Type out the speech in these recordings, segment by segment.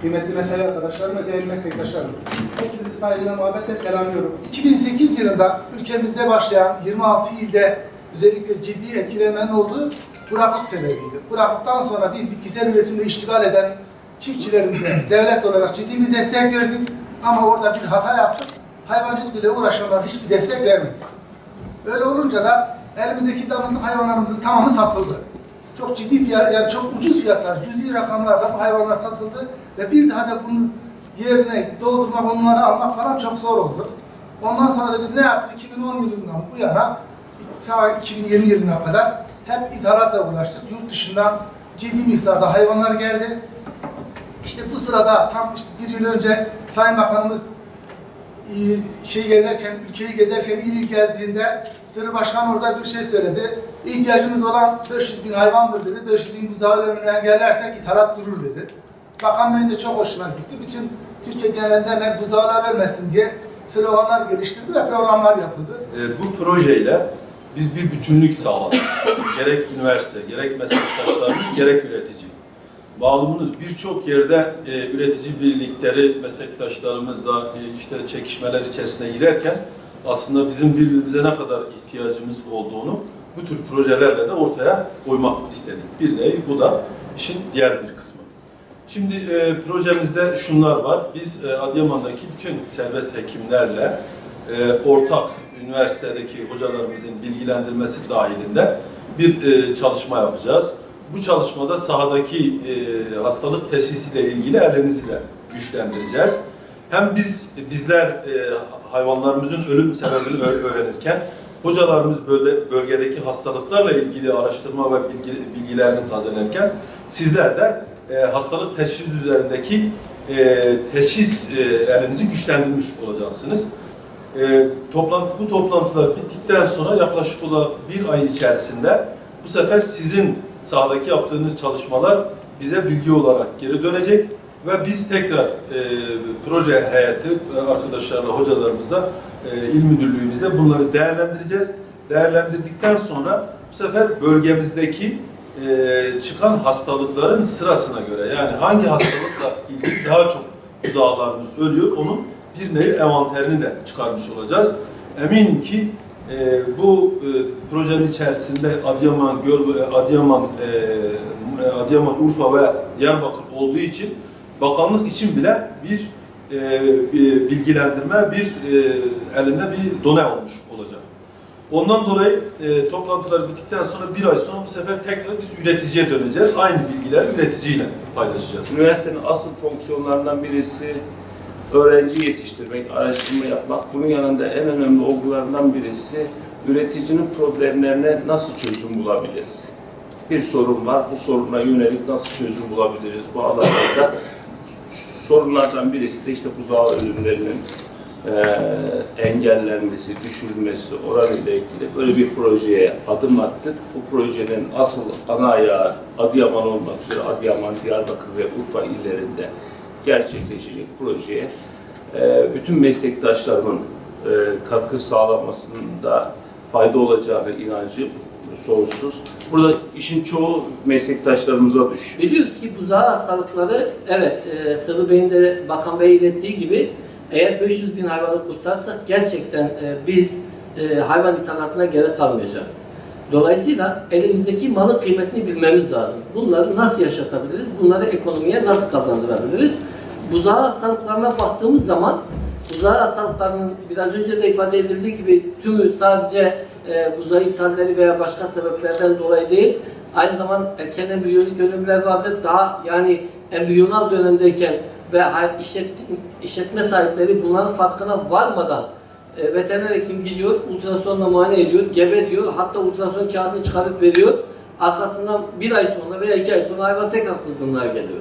Kıymetli mesai arkadaşlarım ve değerli meslektaşlarım, hepinizi saygıyla, muhabbetle selamlıyorum. 2008 yılında ülkemizde başlayan 26 ilde özellikle ciddi etkilenmenin olduğu kuraklık sebebiydi. Kuraklıktan sonra biz bitkisel üretimde iştigal eden çiftçilerimize devlet olarak ciddi bir destek verdik. Ama orada bir hata yaptık. Hayvancılık ile uğraşanlara hiçbir destek vermedik. Öyle olunca da elimizdeki damızlık hayvanlarımızın tamamı satıldı. Çok ciddi fiyat, yani çok ucuz fiyatlar, cüzi rakamlarla bu hayvanlar satıldı ve bir daha da bunun yerine doldurmak, onları almak falan çok zor oldu. Ondan sonra da biz ne yaptık? 2010 yılından bu yana, ta 2020 yılına kadar hep ithalatla uğraştık. Yurt dışından ciddi miktarda hayvanlar geldi. İşte bu sırada tam işte bir yıl önce Sayın Bakanımız ülkeyi gezerken il gezdiğinde Sırrı Başkan orada bir şey söyledi. İhtiyacımız olan 500.000 hayvandır dedi. 500.000 buzağı ölümünü engellersek ithalat durur dedi. Bakan Bey'in de çok hoşuna gitti. Bütün Türkiye genelinde ne buzağlar ölmesin diye sloganlar geliştirdi ve programlar yapıldı. Bu projeyle biz bir bütünlük sağladık. Gerek üniversite, gerek meslektaşlarımız, gerek üretici. Malumunuz birçok yerde üretici birlikleri, meslektaşlarımızla işte çekişmeler içerisine girerken aslında bizim birbirimize ne kadar ihtiyacımız olduğunu bu tür projelerle de ortaya koymak istedik. Bir nevi bu da işin diğer bir kısmı. Şimdi projemizde şunlar var. Biz Adıyaman'daki bütün serbest hekimlerle ortak üniversitedeki hocalarımızın bilgilendirmesi dahilinde bir çalışma yapacağız. Bu çalışmada sahadaki hastalık teşhisiyle ilgili elinizi de güçlendireceğiz. Hem bizler hayvanlarımızın ölüm sebebini öğrenirken hocalarımız bölgedeki hastalıklarla ilgili araştırma ve bilgilerini tazelerken sizler de hastalık teşhis üzerindeki teşhis elinizi güçlendirmiş olacaksınız. Bu toplantılar bittikten sonra yaklaşık olarak bir ay içerisinde bu sefer sizin sahadaki yaptığınız çalışmalar bize bilgi olarak geri dönecek ve biz tekrar proje heyeti arkadaşlarla, hocalarımızla, il müdürlüğümüzle bunları değerlendireceğiz. Değerlendirdikten sonra bu sefer bölgemizdeki çıkan hastalıkların sırasına göre, yani hangi hastalıkla ilgili daha çok buzağlarımız ölüyor, onun bir nevi envanterini de çıkarmış olacağız. Eminim ki bu projenin içerisinde Adıyaman, Urfa ve Diyarbakır olduğu için bakanlık için bile bir bilgilendirme, elinde bir done olmuş olacak. Ondan dolayı toplantılar bittikten sonra bir ay sonra bu sefer tekrar biz üreticiye döneceğiz. Aynı bilgileri üreticiyle paylaşacağız. Üniversitenin asıl fonksiyonlarından birisi öğrenci yetiştirmek, araştırma yapmak. Bunun yanında en önemli olgularından birisi üreticinin problemlerine nasıl çözüm bulabiliriz? Bir sorun var, bu soruna yönelik nasıl çözüm bulabiliriz bu alanlarda? Sorunlardan birisi de işte buzağı ölümlerinin engellenmesi, düşürülmesi oranıyla ilgili böyle bir projeye adım attık. Bu projenin asıl ana ayağı Adıyaman olmak üzere Adıyaman, Diyarbakır ve Urfa illerinde gerçekleşecek projeye bütün meslektaşlarımın katkı sağlamasında fayda olacağına inancı sonsuz. Burada işin çoğu meslektaşlarımıza düşüyor. Biliyoruz ki buzağı hastalıkları, evet, Sırrı Bey'in de Bakan Bey ilettiği gibi eğer 500.000 hayvanı kurtarsak gerçekten biz hayvan ithalatına gerek kalmayacak. Dolayısıyla elimizdeki malın kıymetini bilmemiz lazım. Bunları nasıl yaşatabiliriz? Bunları ekonomiye nasıl kazandırabiliriz? Buzağı hastalıklarına baktığımız zaman buzağı hastalıklarının biraz önce de ifade edildiği gibi tümü sadece buzağı ishalleri veya başka sebeplerden dolayı değil, aynı zamanda erken embriyonik ölümler vardır. Daha yani embriyonal dönemdeyken ve işletme sahipleri bunların farkına varmadan veteriner hekim gidiyor, ultrasonla muayene ediyor, gebe diyor, hatta ultrason kağıdını çıkarıp veriyor. Arkasından bir ay sonra veya 2 ay sonra hayvan tekrar kızgınlığa geliyor.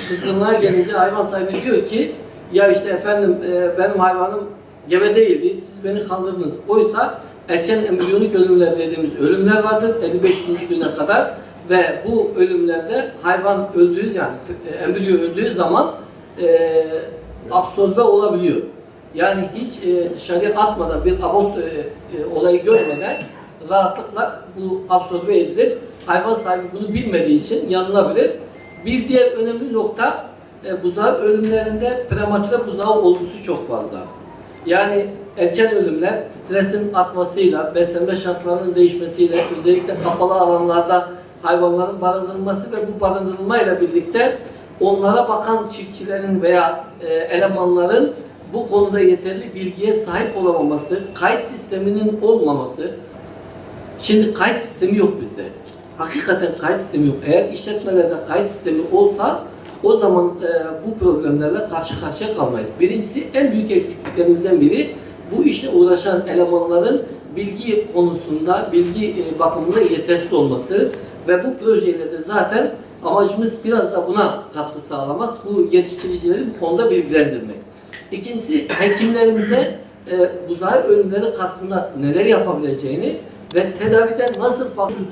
Kızgınlığa gelince hayvan sahibi diyor ki ya işte efendim benim hayvanım gebe değildi, siz beni kandırdınız. Oysa erken embriyonik ölümler dediğimiz ölümler vardır 55. güne kadar ve bu ölümlerde hayvan öldüğü, yani embriyo öldüğü zaman absorbe olabiliyor. Yani hiç dışarıya atmadan bir abort olayı görmeden rahatlıkla bu absorbe edilir. Hayvan sahibi bunu bilmediği için yanılabilir. Bir diğer önemli nokta buzağı ölümlerinde prematüre buzağı olgusu çok fazla. Yani erken ölümler stresin artmasıyla, beslenme şartlarının değişmesiyle, özellikle kapalı alanlarda hayvanların barındırılması ve bu barındırılmayla birlikte onlara bakan çiftçilerin veya elemanların bu konuda yeterli bilgiye sahip olamaması, kayıt sisteminin olmaması. Şimdi kayıt sistemi yok bizde. Hakikaten kayıt sistemi yok. Eğer işletmelerde kayıt sistemi olsa o zaman bu problemlerle karşı karşıya kalmayız. Birincisi, en büyük eksikliklerimizden biri bu işle uğraşan elemanların bilgi konusunda, bilgi bakımında yetersiz olması ve bu projeyle de zaten amacımız biraz da buna katkı sağlamak, bu yetiştiricileri bu konuda bilgilendirmek. İkincisi, hekimlerimize buzağı ölümleri karşısında neler yapabileceğini ve tedavide nasıl farklı